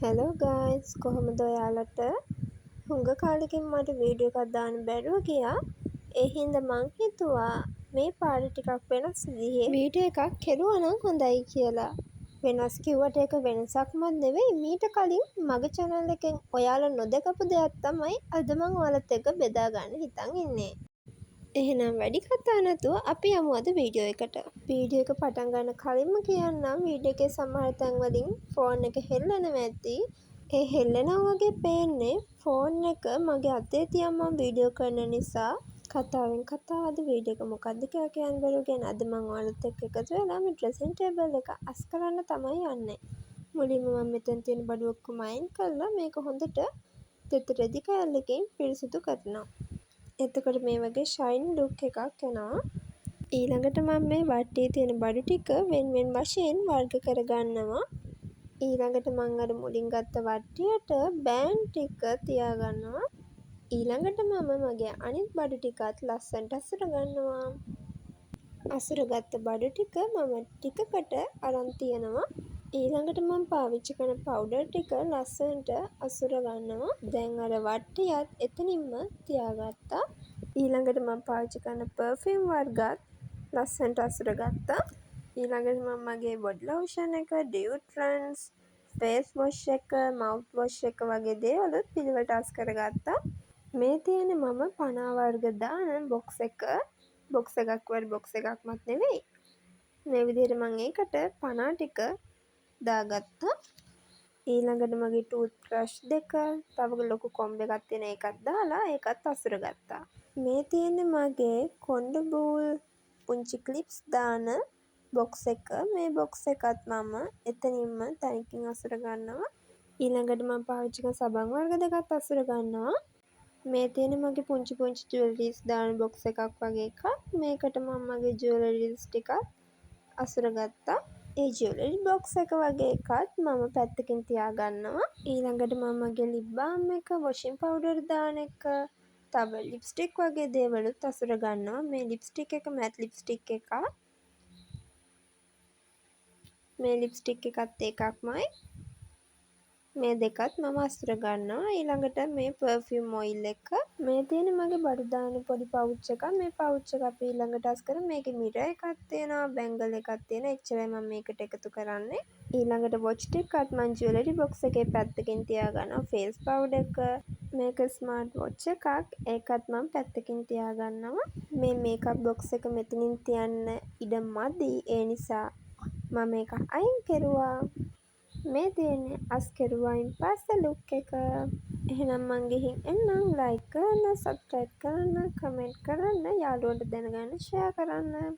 Hello guys කොහොමද ඔයාලට හුඟ කාලෙකින් මට වීඩියෝ එකක් දාන්න බැරුව ගියා. ඒ හින්දා මං හිතුවා මේ පාර ටිකක් වෙනස් විදිහේ වීඩියෝ එකක් කෙරුවා නම් හොඳයි කියලා. වෙනස් කිව්වට ඒක වෙනසක්වත් නෙවෙයි. මීට කලින් මගේ channel එකෙන් ඔයාලා නොදකපු දෙයක් තමයි අද මං ඔයාලත් එක්ක බෙදා ගන්න හිතන් ඉන්නේ. එහෙනම් වැඩි කතා නැතුව අපි යමු අද වීඩියෝ එකට. වීඩියෝ එක පටන් ගන්න කලින්ම කියන්නම් වීඩියෝ එකේ සමහර තැන් වලින් ෆෝන් එක හෙල්ලෙනවා ඇති. ඒ හෙල්ලෙනවා වගේ පේන්නේ ෆෝන් එක මගේ අතේ තියන් මම වීඩියෝ කරන නිසා. කතාවෙන් කතාව අද වීඩියෝ එක මොකද්ද කියලා කියන්න බැරුව ගැන අද මම ඔයාලත් එක්ක එකතු වෙලා මේ ඩ්‍රෙසින් ටේබල් එක අස් කරන්න තමයි යන්නේ. මුලින්ම මම මෙතන තියෙන බඩු ඔක්කොම අයින් කරලා මේක හොඳට තෙත රෙදි කෑල්ලකින් පිරිසිදු කරනවා. එතකොට මේ වගේ ෂයින් ලුක් එකක් එනවා. ඊළඟට මම මේ වටේ තියෙන බඩු ටික වෙන වෙන වශයෙන් වර්ග කරගන්නවා. ඊළඟට මම අර මුලින් ගත්ත වට්ටියට බෑන්ඩ් ටික තියාගන්නවා. ඊළඟට මම මගේ අනිත් බඩු ටිකත් ලස්සනට අසුර ගන්නවා. අසුරගත්ත බඩු ටික මම ටිකකට අරන් තියනවා. ඊළඟට මම පාවිච්චි කරන පවුඩර් ටික ලස්සනට අසුර ගන්නවා. දැන් අර වට්ටියත් එතනින්ම තියාගත්තා. ඊළඟට මම පාවිච්චි කරන පර්ෆියුම් වර්ගත් ලස්සනට අසුර ගත්තා. ඊළඟට මම මගේ බොඩි ලෝෂන් එක, ඩියුඩරන්ට්ස්, ෆේස් වොෂ් එක, මවුත් වොෂ් එක වගේ දේවලුත් පිළිවෙලට අස් කරගත්තා. මේ තියෙන්නේ මම පනා වර්ග දාන බොක්ස් එක. බොක්ස් එකක් වල බොක්ස් එකක්වත් නෙවෙයි. මේ විදිහට මම ඒකට පනා ටික දාගත්තා. ඊළඟට මගේ ටූත් බ්‍රෂ් දෙක, තව ලොකු කොම්බ එකක් තියෙන එකත් දාලා ඒකත් අසුර ගත්තා. මේ තියෙන්නේ මගේ කොණ්ඩ බූල් පුංචි ක්ලිප්ස් දාන බොක්ස් එක. මේ බොක්ස් එකත් මම එතනින්ම තනිකින් අසුර ගන්නවා. ඊළඟට මම පාවිච්චි කරන සබන් වර්ග දෙකත් අසුර ගන්නවා. මේ තියෙන්නේ මගේ පුංචි පුංචි ජුවලරිස් දාන බොක්ස් එකක් වගේ එකක්. මේකට මම මගේ ජුවලරිස් ටිකත් අසුර ගත්තා. ඒ ජුවලරි බොක්ස් එක වගේ එකත් මම පැත්තකින් තියාගන්නවා. ඊළඟට මම මගේ ලිප් බාම් එක, වොෂින් පවුඩර් දාන එක, තව ලිප්ස්ටික් වගේ දේවලුත් අසුර ගන්නවා. මේ ලිප්ස්ටික් එක මැට් ලිප්ස්ටික් එකක්. මේ ලිප්ස්ටික් එකත් එකක්මයි. මේ දෙකත් මම අසුර ගන්නවා. ඊළඟට මේ පර්ෆියුම් ඔයිල් එක. මේ තියෙන්නේ මගේ බඩු දාන පොඩි පවුච් එකක්. මේ පවුච් එක අපි ඊළඟට අස් කරමු. මේකේ මිරර් එකක් තියෙනවා, බැංගල් එකක් තියෙනවා. එච්චරයි මම මේකට එකතු කරන්නේ. ඊළඟට වොච් ටිකත් මම ජුවලරි බොක්ස් එකේ පැත්තකින් තියාගන්නවා. ෆේස් පවුඩර් එක. මේක ස්මාර්ට් වොච් එකක්. ඒකත් මම පැත්තකින් තියාගන්නවා. මේ මේකප් බොක්ස් එක මෙතනින් තියන්න ඉඩ මදි. ඒ නිසා මම මේක අයින් කෙරුවා. මේ තියෙන්නේ අස් කෙරුවායින් පස්සේ ලුක් එක. එහෙනම් මං ගිහින් එන්නම්. ලයික් කරන්න, සබ්ස්ක්‍රයිබ් කරන්න, කමෙන්ට් කරන්න, යාළුවන්ට දැනගන්න ෂෙයා කරන්න.